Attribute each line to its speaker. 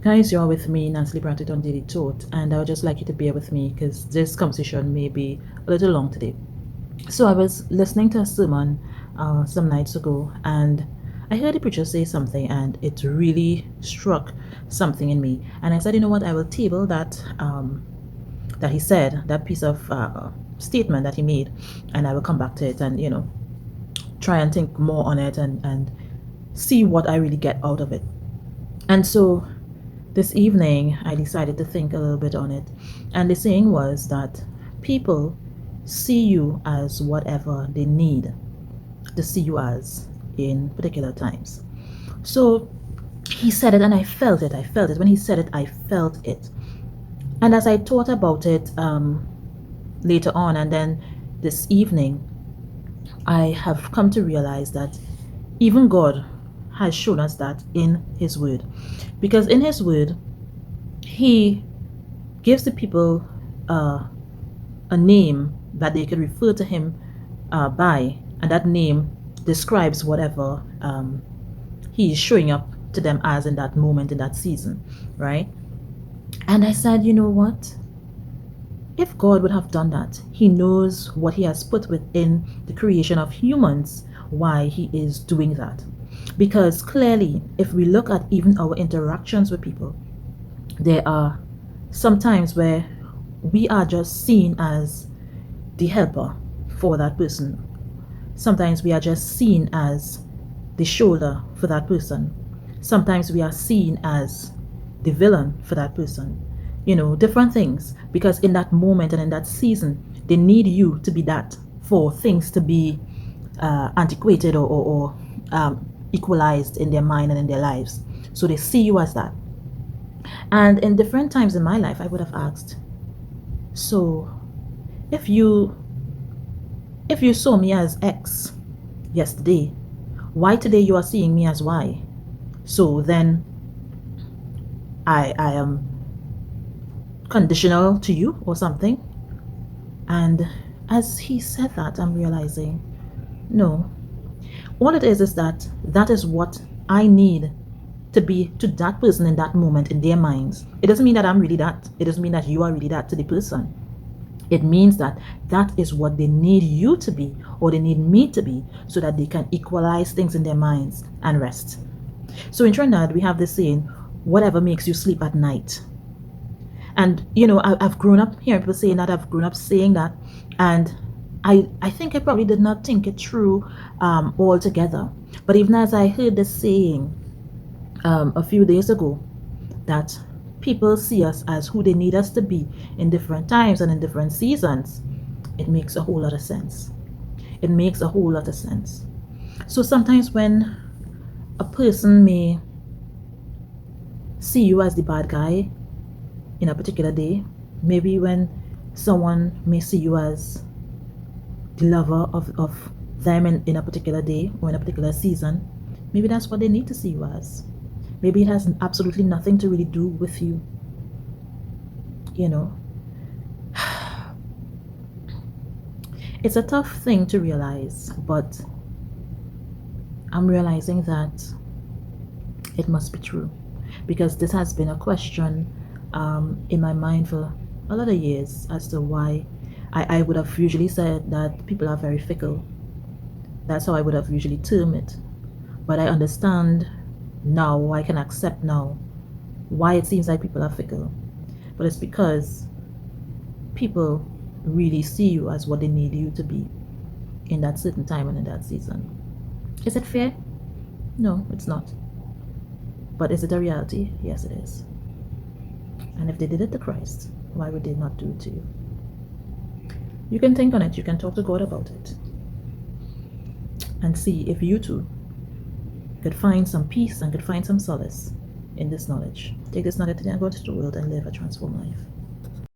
Speaker 1: Guys, you're with me, Nancy Brandt on Daily Thought, and I would just like you to bear with me because this conversation may be a little long today. So I was listening to a sermon some nights ago, and I heard the preacher say something, and it really struck something in me. And I said, you know what, I will table that he said, that piece of statement that he made, and I will come back to it and try and think more on it and see what I really get out of it. And so this evening, I decided to think a little bit on it. And the saying was that people see you as whatever they need to see you as in particular times. So he said it, and I felt it. I felt it. When he said it, I felt it. And as I thought about it later on, and then this evening, I have come to realize that even God has shown us that in his word. Because in his word, he gives the people a name that they can refer to him by, and that name describes whatever he is showing up to them as in that moment, in that season, right? And I said, you know what? If God would have done that, he knows what he has put within the creation of humans, why he is doing that. Because clearly, if we look at even our interactions with people, there are some times where we are just seen as the helper for that person. Sometimes we are just seen as the shoulder for that person. Sometimes we are seen as the villain for that person. Different things. Because in that moment and in that season, they need you to be that for things to be antiquated or equalized in their mind and in their lives. So they see you as that. And in different times in my life, I would have asked, so if you saw me as X yesterday, why today you are seeing me as Y? So then I am conditional to you or something. And as he said that, I'm realizing, no, all it is that is what I need to be to that person in that moment in their minds. It doesn't mean that I'm really that. It doesn't mean that you are really that to the person. It means that is what they need you to be, or they need me to be, so that they can equalize things in their minds and rest. So in Trinidad, we have this saying, whatever makes you sleep at night. And I've grown up hearing people saying that. I've grown up saying that, and I think I probably did not think it through altogether. But even as I heard this saying a few days ago, that people see us as who they need us to be in different times and in different seasons, it makes a whole lot of sense. It makes a whole lot of sense. So sometimes when a person may see you as the bad guy in a particular day, maybe when someone may see you as the lover of them in a particular day or in a particular season, maybe that's what they need to see you as. Maybe it has absolutely nothing to really do with you. It's a tough thing to realize, but I'm realizing that it must be true, because this has been a question in my mind for a lot of years as to why I would have usually said that people are very fickle. That's how I would have usually termed it. But I understand now, I can accept now why it seems like people are fickle. But it's because people really see you as what they need you to be in that certain time and in that season. Is it fair? No, it's not. But is it a reality? Yes, it is. And if they did it to Christ, why would they not do it to you? You can think on it. You can talk to God about it and see if you too could find some peace and could find some solace in this knowledge. Take this knowledge today and go into the world and live a transformed life.